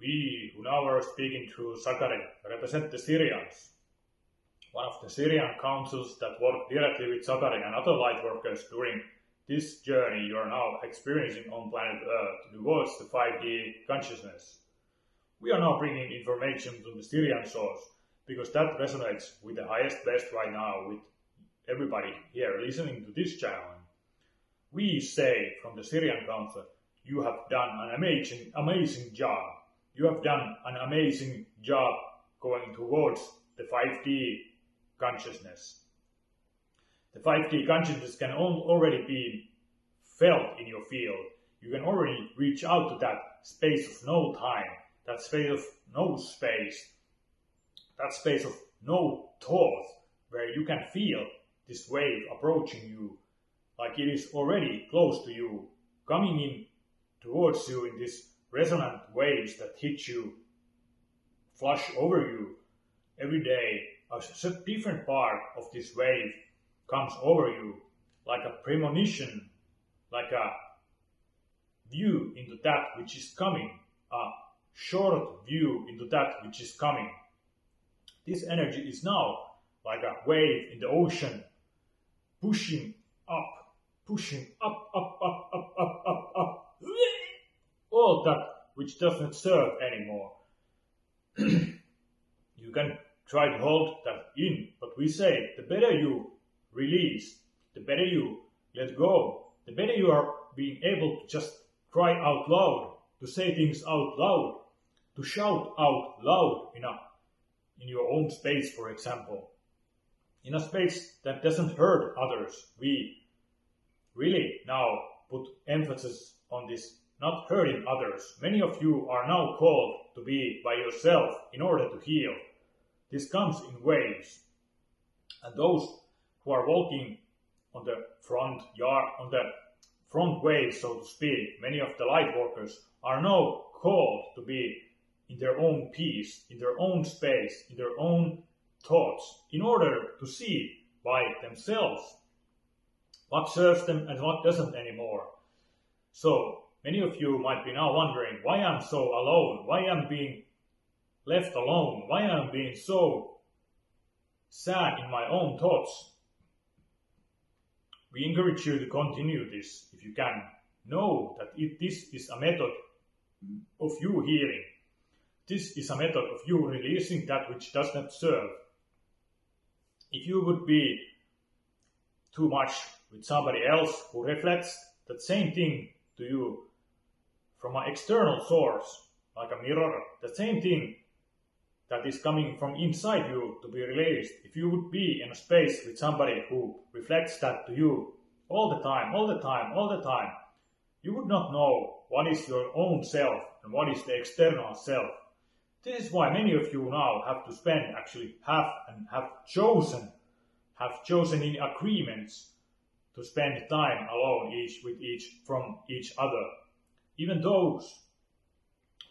We who now are speaking through Sakari represent the Syrians, one of the Syrian councils that work directly with Sakari and other light workers during this journey you are now experiencing on planet Earth towards the 5D consciousness. We are now bringing information to the Syrian source because that resonates with the highest best right now with everybody here listening to this channel. We say from the Syrian Council, you have done an amazing job. You have done an amazing job going towards the 5D consciousness. The 5D consciousness can already be felt in your field. You can already reach out to that space of no time, that space of no space, that space of no thought, where you can feel this wave approaching you like it is already close to you, coming in towards you in these resonant waves that hit you, flush over you every day. A different part of this wave comes over you like a premonition, like a view into that which is coming, a short view into that which is coming. This energy is now like a wave in the ocean, pushing up, up. All that which doesn't serve anymore. You can try to hold that in, but we say the better you release, the better you let go, the better you are being able to just cry out loud, to say things out loud, to shout out loud in your own space, for example. In a space that doesn't hurt others. We really now put emphasis on this not hurting others. Many of you are now called to be by yourself in order to heal. This comes in waves. And those who are walking on the front wave, so to speak, many of the light workers are now called to be in their own peace, in their own space, in their own thoughts, in order to see by themselves what serves them and what doesn't anymore. So many of you might be now wondering why I'm so alone, why I'm being left alone, why I'm being so sad in my own thoughts. We encourage you to continue this if you can. Know that this is a method of you healing. This is a method of you releasing that which does not serve. If you would be too much with somebody else who reflects that same thing to you from an external source, like a mirror, the same thing that is coming from inside you to be released, if you would be in a space with somebody who reflects that to you all the time, you would not know what is your own self and what is the external self. This is why many of you now have to spend, have chosen in agreements to spend time alone from each other. Even those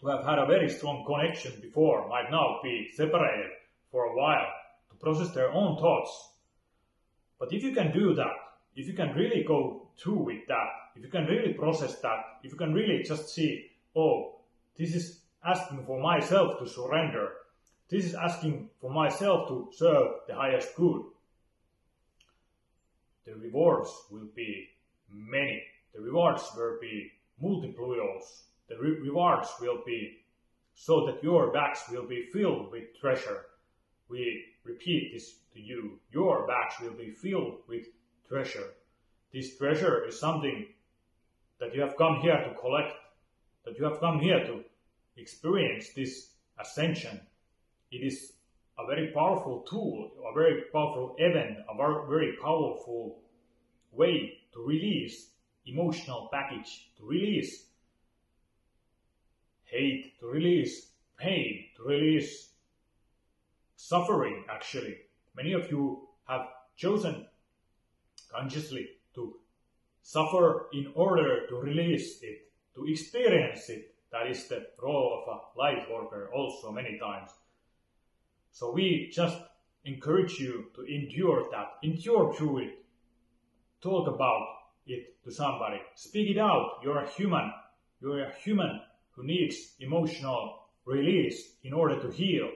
who have had a very strong connection before might now be separated for a while to process their own thoughts. But if you can do that, if you can really go through with that, if you can really process that, if you can really just see, oh, this is asking for myself to surrender, this is asking for myself to serve the highest good, the rewards will be many. The rewards will be multipliers. The rewards will be so that your bags will be filled with treasure. We repeat this to you. Your bags will be filled with treasure. This treasure is something that you have come here to collect, that you have come here to experience this ascension. It is a very powerful tool, a very powerful event, a very powerful way to release emotional baggage, to release hate, to release pain, to release suffering, actually. Many of you have chosen consciously to suffer in order to release it, to experience it. That is the role of a light worker also many times. So we just encourage you to endure that, endure through it. Talk about it to somebody. Speak it out. You're a human. You're a human who needs emotional release in order to heal.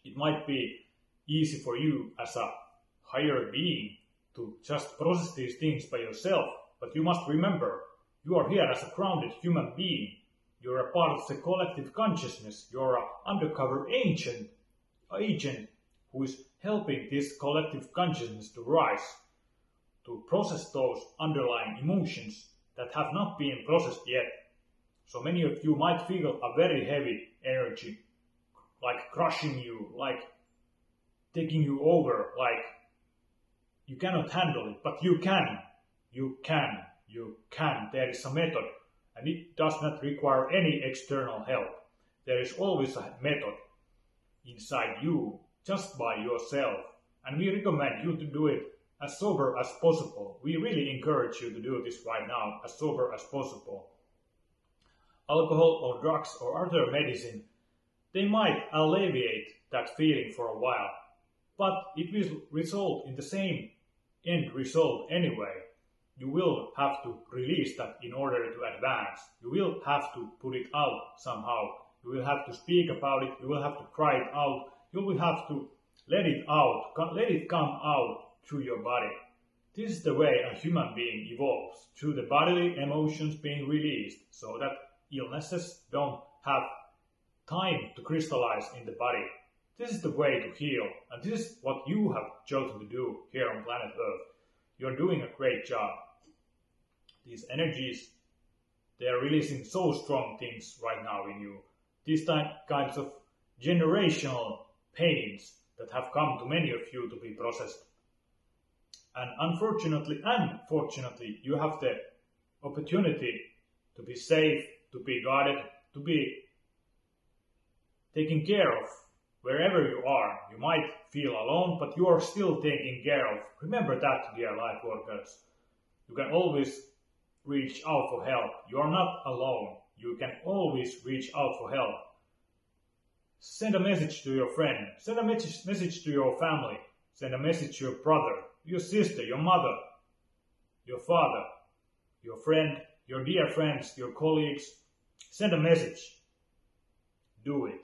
It might be easy for you as a higher being to just process these things by yourself, but you must remember, you are here as a grounded human being. You're a part of the collective consciousness. You're an undercover agent who is helping this collective consciousness to rise, to process those underlying emotions that have not been processed yet. So many of you might feel a very heavy energy, like crushing you, like taking you over, like you cannot handle it, but you can. You can. You can. There is a method, and it does not require any external help. There is always a method inside you, just by yourself, and we recommend you to do it as sober as possible. We really encourage you to do this right now, as sober as possible. Alcohol or drugs or other medicine, they might alleviate that feeling for a while, but it will result in the same end result anyway. You will have to release that in order to advance. You will have to put it out somehow. You will have to speak about it. You will have to cry it out. You will have to let it out. Let it come out through your body. This is the way a human being evolves, through the bodily emotions being released, so that illnesses don't have time to crystallize in the body. This is the way to heal, and this is what you have chosen to do here on planet Earth. You're doing a great job. These energies, they are releasing so strong things right now in you. These kinds of generational pains that have come to many of you to be processed. And unfortunately and fortunately, you have the opportunity to be safe, to be guarded, to be taken care of wherever you are. You might feel alone, but you are still taken care of. Remember that, dear light workers. You can always reach out for help. You are not alone. You can always reach out for help. Send a message to your friend. Send a message to your family. Send a message to your brother, your sister, your mother, your father, your friend, your dear friends, your colleagues. Send a message. Do it.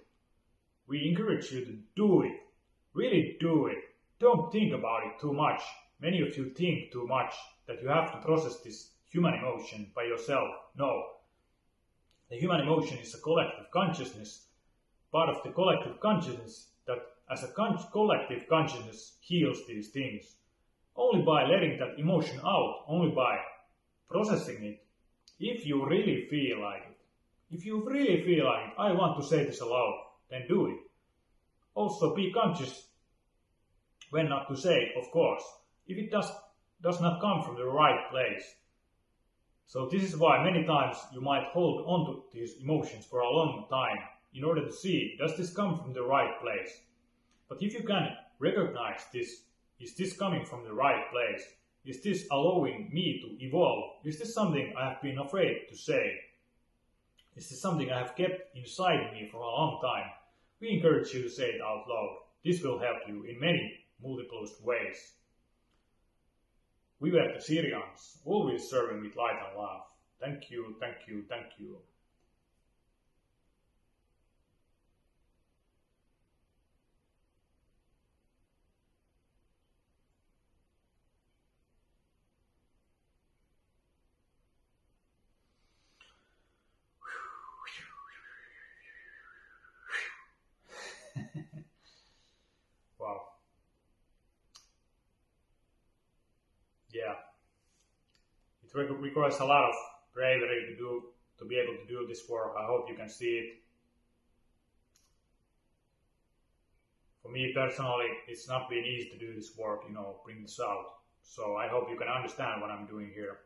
We encourage you to do it. Really do it. Don't think about it too much. Many of you think too much that you have to process this human emotion by yourself. No. The human emotion is a collective consciousness, part of the collective consciousness that as a collective consciousness heals these things. Only by letting that emotion out, only by processing it, if you really feel like it. If you really feel like it, I want to say this aloud, then do it. Also be conscious when not to say it, of course, if it does not come from the right place. So this is why many times you might hold on to these emotions for a long time in order to see, does this come from the right place? But if you can recognize this, is this coming from the right place? Is this allowing me to evolve? Is this something I have been afraid to say? Is this something I have kept inside me for a long time? We encourage you to say it out loud. This will help you in many multiple ways. We were the Syrians, always serving with light and love. Thank you, thank you, thank you. Wow. Yeah. It requires a lot of bravery to be able to do this work. I hope you can see it. For me personally, it's not been easy to do this work, bring this out. So I hope you can understand what I'm doing here.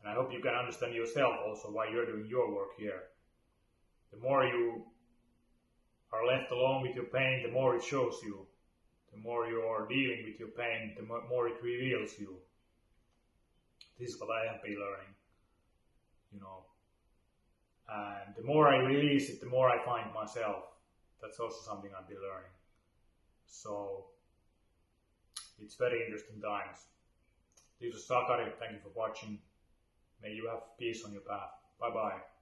And I hope you can understand yourself also why you're doing your work here. The more you are left alone with your pain, the more it shows you. The more you are dealing with your pain, the more it reveals you. This is what I have been learning, And the more I release it, the more I find myself. That's also something I've been learning. So, it's very interesting times. This is Sakari. Thank you for watching. May you have peace on your path. Bye bye.